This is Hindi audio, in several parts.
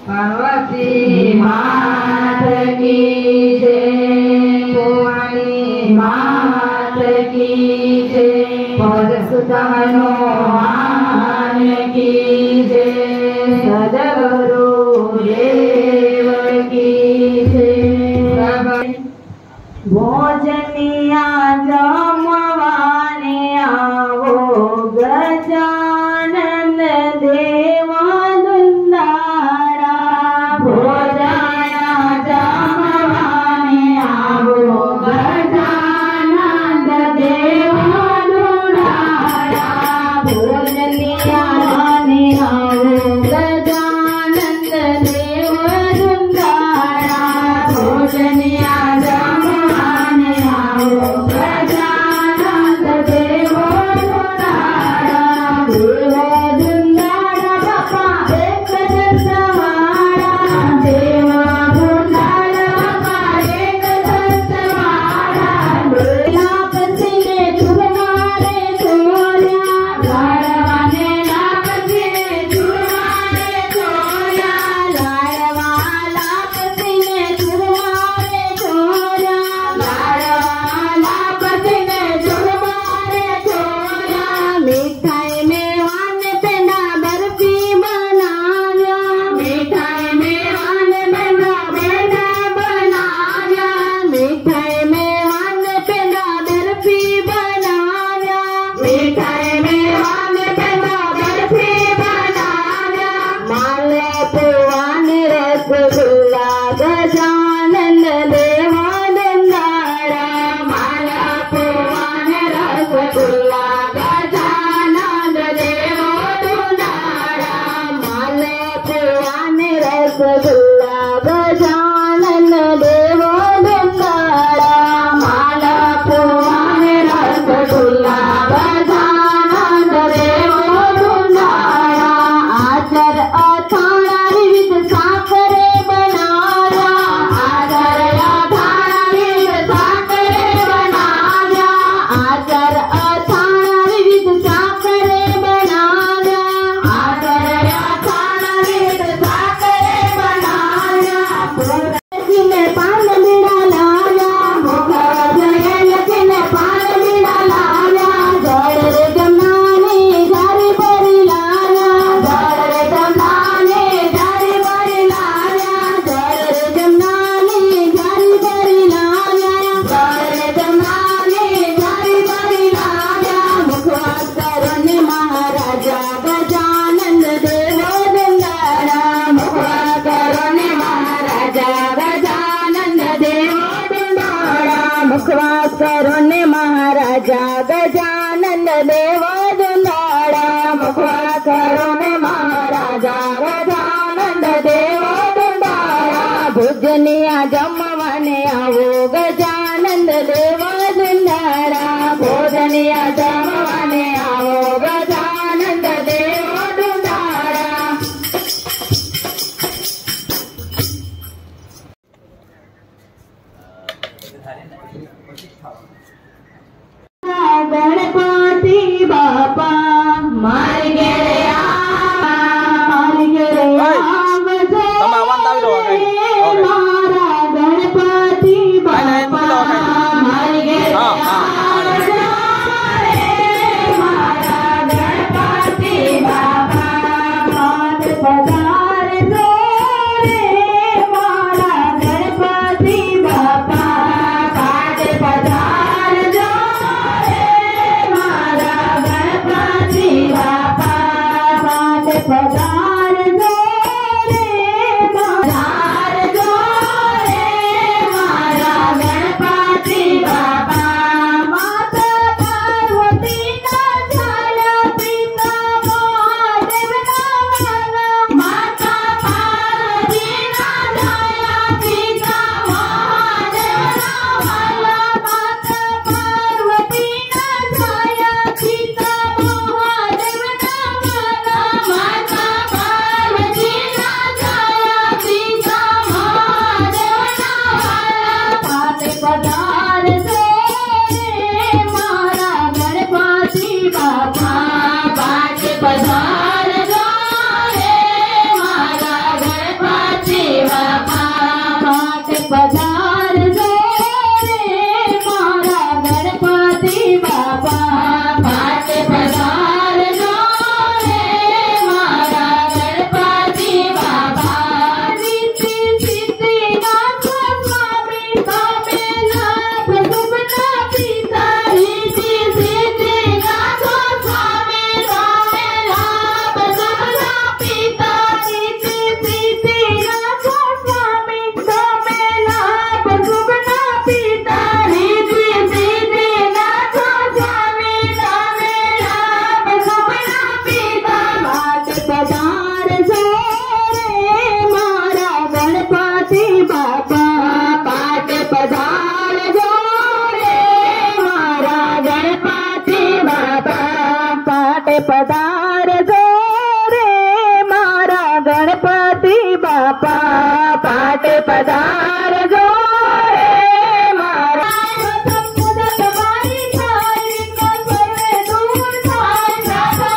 पार्वती मात की जय, भवानी मात की जय, पदसुता हनुमान की जय, सद्गुरु देव की जय। भोजनिया जमवाने आवो गजानन देवा दुंदारा, भोजना जमवाने आवो गजानन देवा दुंदारा, भोजनिया जाने आवो गजानन देवा दुंदारा, भोजनिया गजानन देवा दुंदारा, माला पुआन रसगुल्ला गजानन देवा दुंदारा, माला पुआन रसगुल्ला गजानन देवा दुंदारा, माला पुआन रसगुल्ला गजानन देवा दुंदारा, आचर अथाणा विविध साखरे मुखवास करो ने महाराजा गजानन देवा दुंदारा, मुखवास करो ने महाराजा गजानन देवा दुंदारा, भोजनिया जमवाने आवो गजानन देवा दुंदारा, भोजनिया जमवाने आवो गजानन देवा दुंदारा। गणपति बापा मार गेले मारा गणपति पधार जो रे पधार जो रे मारा गणपति बापा माता पार्वती ना झाला पिता महादेव ना वाला माता पार्वती ना झाला पिता महादेव ना वाला माता पार्वती ना झाला पिता महादेव ना वाला माता पार्वती ना झाला पिता महादेव ना वाला पाटे पधार जो रे मारा गणपति बापा पाटे पधार जो रे मारा गणपति बापा पाटे पधार जो रे मारा गणपति बापा पाटे पधार जो रे मारा गणपति बापा रीति सिद्धि नाथ स्वामी स्वामी लाभ सुपना पिता रीति सिद्धि नाथ स्वामी स्वामी लाभ सुपना पिता रीति सिद्धि नाथ स्वामी स्वामी लाभ सुपना पिता रीति सिद्धि नाथ स्वामी स्वामी लाभ सुपना पिता पाट पधार जो रे मारा गणपति बापा पाट पधार जो रे मारा गणपति बापा पाट पधार जो रे मारा गणपति बापा पाट पधार जो रे मारा तुम्हारी थाली का सर्वे दूर थाय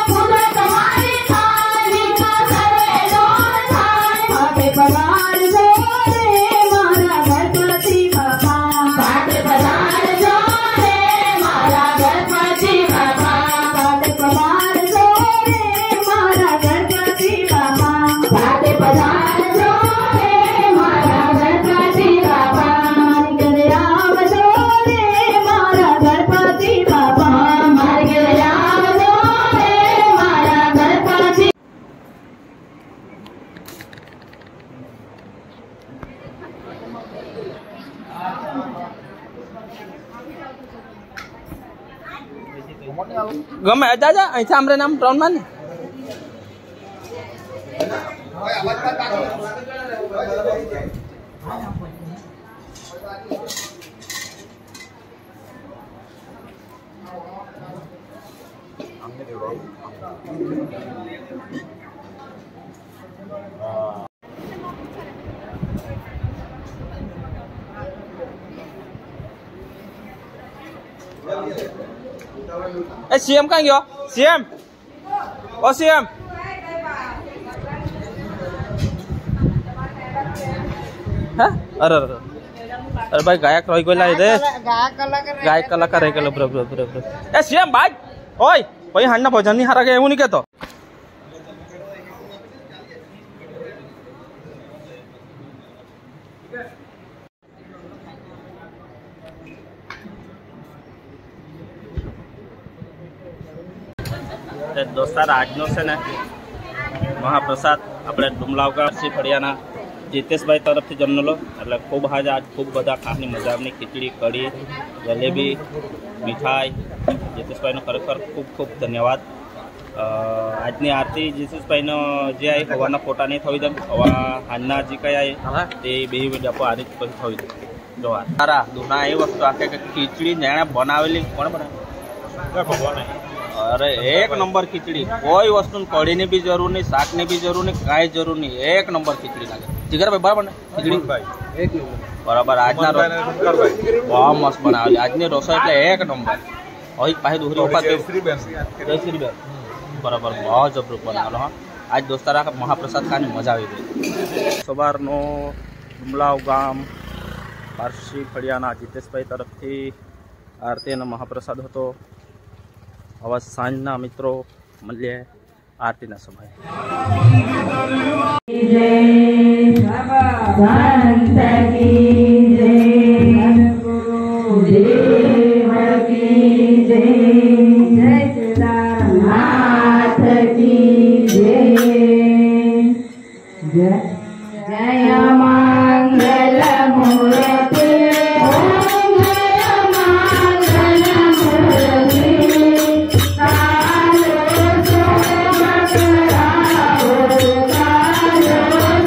तुम्हारी थाली का सर्वे दूर थाय पाटे पधार जो रे मारा गणपति बापा पाटे पधार जो रे मारा गणपति बापा पाटे पधार जो रे मारा गणपति बापा पाटे पधार जो रे मारा गणपति बापा मारी गले आव जो रे मारा गणपति बापा मारी गले आव जो रे मारा गणपति ગમે દાદા અહીંથી આમરે નામ ત્રણ માં ए सीएम कहाँ गयो सीएम ओ सीएम हाँ अरे अरे अरे भाई गायक रही गला रे गायक कलाकार रही गलो ब्रो ब्रो ब्रो ए सीएम भाई ओय भाई हान्ना भजन नहीं हारा गए एवं नहीं कहतो दोस्तार आजनो से ने महाप्रसाद अपने डुमलावगा श्री फड़ियाना जितेश भाई तरफ थी जमनेलो એટલે ખૂબ आज खूब बधा खानी मजा आवी खीचड़ी कड़ी जलेबी मिठाई जितेश भाई खरेखर खूब खूब धन्यवाद આજની આરતી જીસસ ભાઈનો જે આવી હવાના ફોટા નહીં થવી દે હવા હાજના જે કઈ આવી તે બે ડપો આ રીતે પછી થવી દે જો તારા દુના એ વસ્તુ આખે ખીચડી જેણે બનાવેલી કોણ બનાવે ભગવાન अरे एक नंबर खीचड़ी कोई वस्तु कड़ी ने भी जरूर नहीं शाक ने भी जरूर नहीं कई जरूर नहीं एक नंबर खीचड़ी लगे जिगर भाई बराबर खीचड़ी एक नंबर बराबर आज ना बहुत मस्त बना आज ने रसोई એટલે एक नंबर और पाहे दूसरी ऊपर बराबर बहुत जबरदस्त बनालो हाँ आज दोस्तारा महाप्रसाद खाने मजा आई गई सवार नो डुमलाव गाम पारसी फड़ियाना जितेश भाई तरफ थी आरती ना महाप्रसाद હતો आवाज सांजना मित्रों मल्य आरती ना समय जय जय मंगल मूर्ति ओम जय मंगल मूर्ति कालो सुमत राहो कालो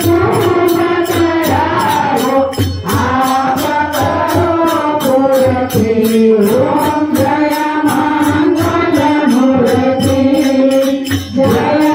सुमत राहो आप करो पूर्ति ओम जय मंगल मूर्ति जय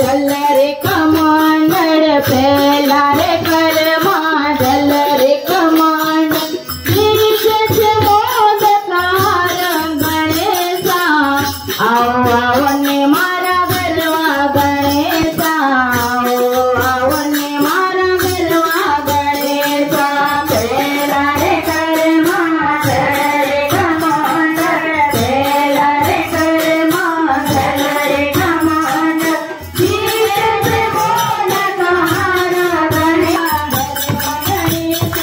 जल रे कमांडर पहला रे करमा जल रे कमांडर गिरीश मोदकार गणेशा आओ आओ ने मारा गरवा गणेशा आओ ने मारा गरवा गणेशा पहला रे करमा जल रे कमांडर पहला रे करमा जल रे कमांडर गिरीश मोदकार गणेशा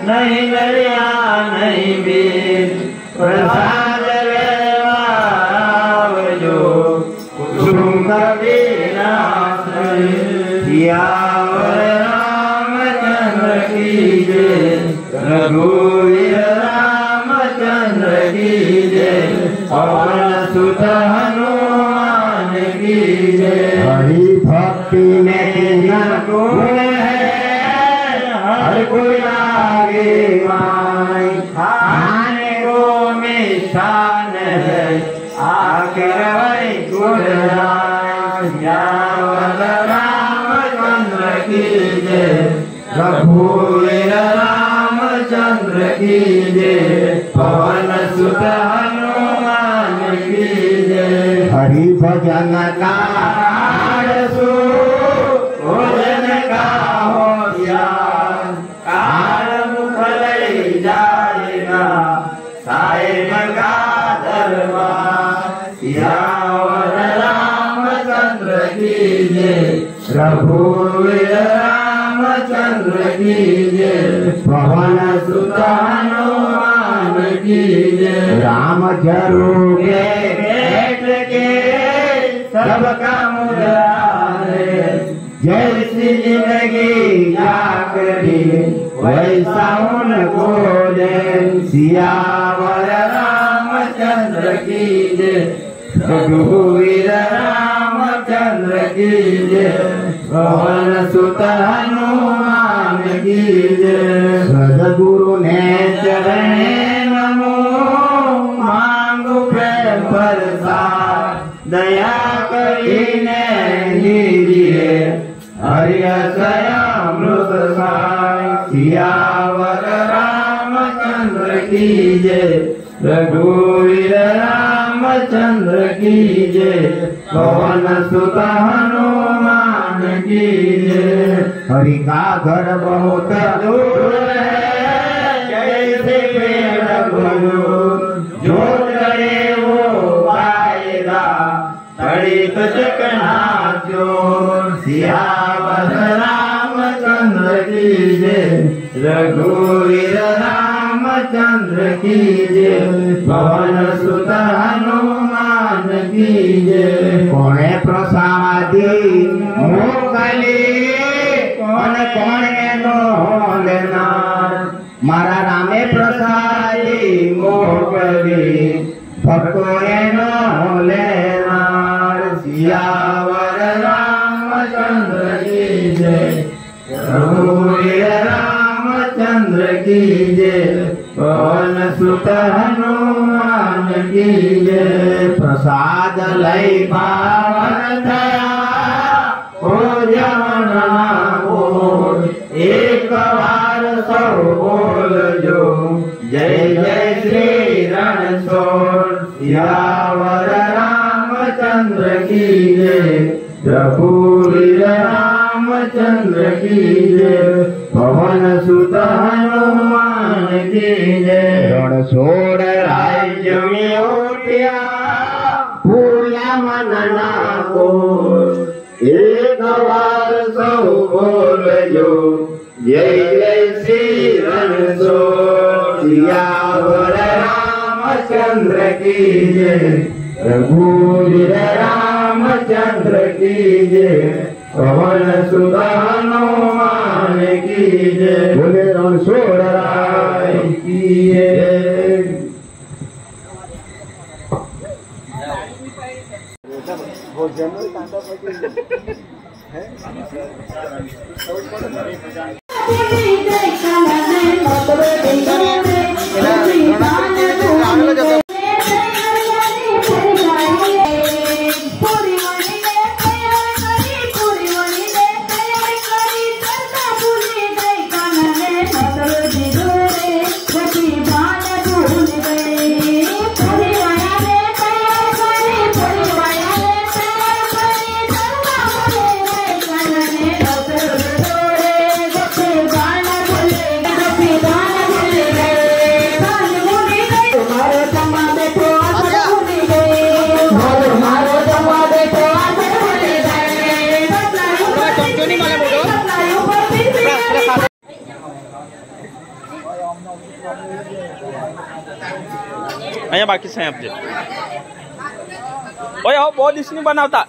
नहीं दरिया नहीं बीच प्रसाद लेवा आवजो कुसुम कबीरा सियावर रामचंद्र की जय रघुवीर रामचंद्र की जय पवन सुत हनुमान की जय। हरि भक्ति में तीन गुण है हर कोई लागे माई खाने को मिष्ठान है आकर वही गुण रामचंद्र की जय रघुवीर रामचंद्र की जय पवन सुत हनुमान की जय। हरि भजन का भोजन का होशियार काल मुख ले जाएगा साहिब का दरबार सियावर रामचंद्र की जय रघुवीर रामचंद्र की जय पवन सुत हनुमान की जय। राम जरूरे भेंट के सबका मुरारे जैसी जिंदगी जाकरी वैसा उनको दे सियावर रामचंद्र की जय रघुवीर रामचंद्र की जय पवन सुत हनुमान की जय। सदगुरु ने चरणे नमो मांगो प्रेम प्रसाद दया करीने लीजिए हरियमृत साई सियावर रामचंद्र की जय रघुवीर रामचंद्र की जय पवन सुत हनुमान की जय। हरि का घर बहुत दूर है जैसे पेड़ बुलूर जो करे वो पाएगा तड़ित चकना चोर सियावर रामचंद्र की जय रघुवीर रामचंद्र की जय पवन सुत हनुमान की जय। कोणे प्रसादी मोकली कोण कोण एनो लेनार मारा रामे प्रसादी मोकली भक्तो एनो लेनार सियावर रामचंद्र की जय रघुवीर रामचंद्र की जय पवन सुत हनुमान की जय। प्रसाद लई पावन थया हो जमना बोल एक बार सब बोल जो जय जय श्री रणछोड़ सियावर रामचंद्र की जय रघुवीर रामचंद्र की जय पवन सुत हनुमान की जय। रणछोड़ राज्य में उठिया पूरा मनना को एक बार सब बोल जो जय जय श्री रणछोड़ सियावर रामचंद्र की जय रघुवीर रामचंद्र की जय पवन सुत हनुमान की जय। बोले रणछोड़ राय की जय। गाना भूल गए અહીંયા બાકી છે આપજે. ઓય આવો બહુ ડીશ નહીં બનાવતા.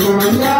गोविंदा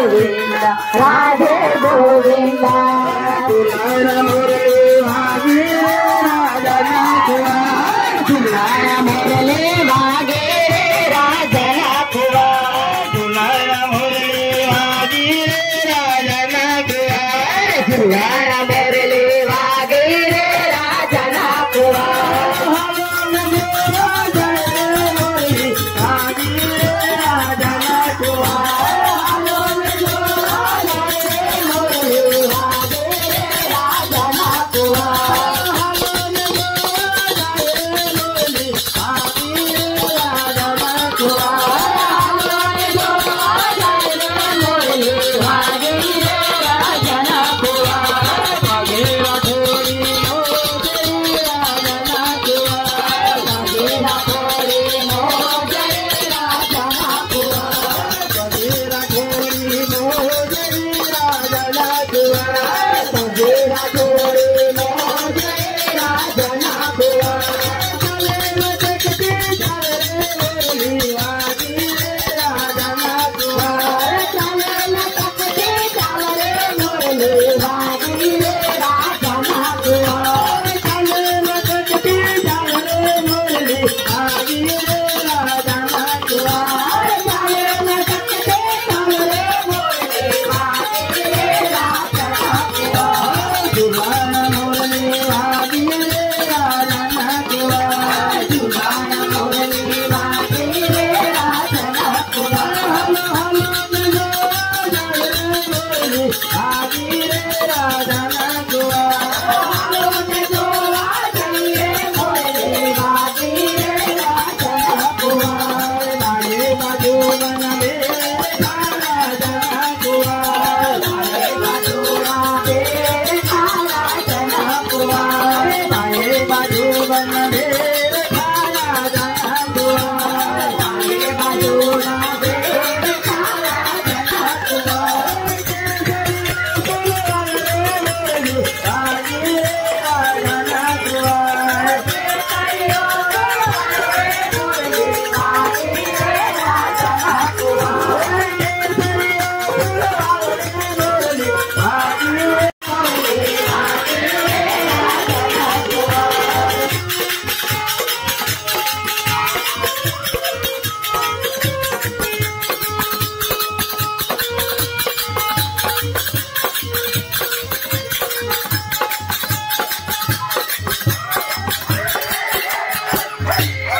गोविंद राधे गोविंद दुलारा मुरली वागे राजना कुआ दुलारा मुरली वागे राजना कुआ दुलारा मुरली वागे राजना कुआ दुलारा मुरली वागे राजना कुआ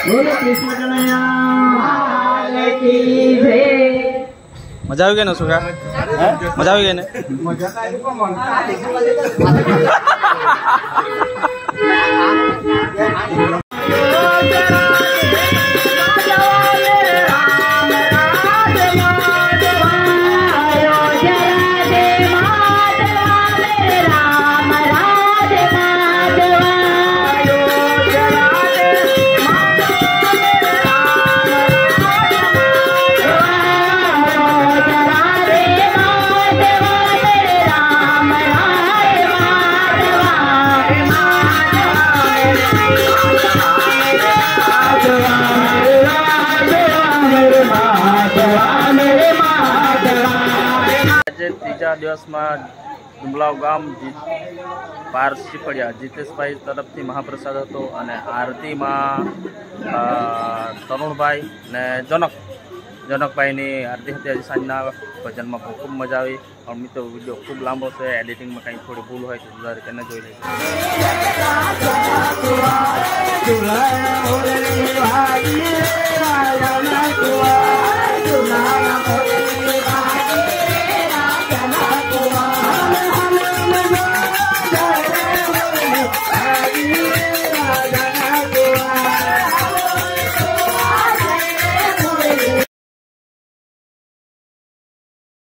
बोलो कृष्ण कन्हैया मजा આવી ગઈ ને સુગા મજા આવી ગઈ ને तीजा दिवस में डुमलाव गाम पारसी पड़िया जितेश भाई तरफ थी महाप्रसाद हतो अने आरती में तरुण भाई ने जनक भाई नी आरती थी आज सांजना भजन में खूब मजा आई और मित्रों वीडियो खूब लांबो से एडिटिंग में कहीं थोड़ी भूल हो तो सुधार के जोई लीजिए।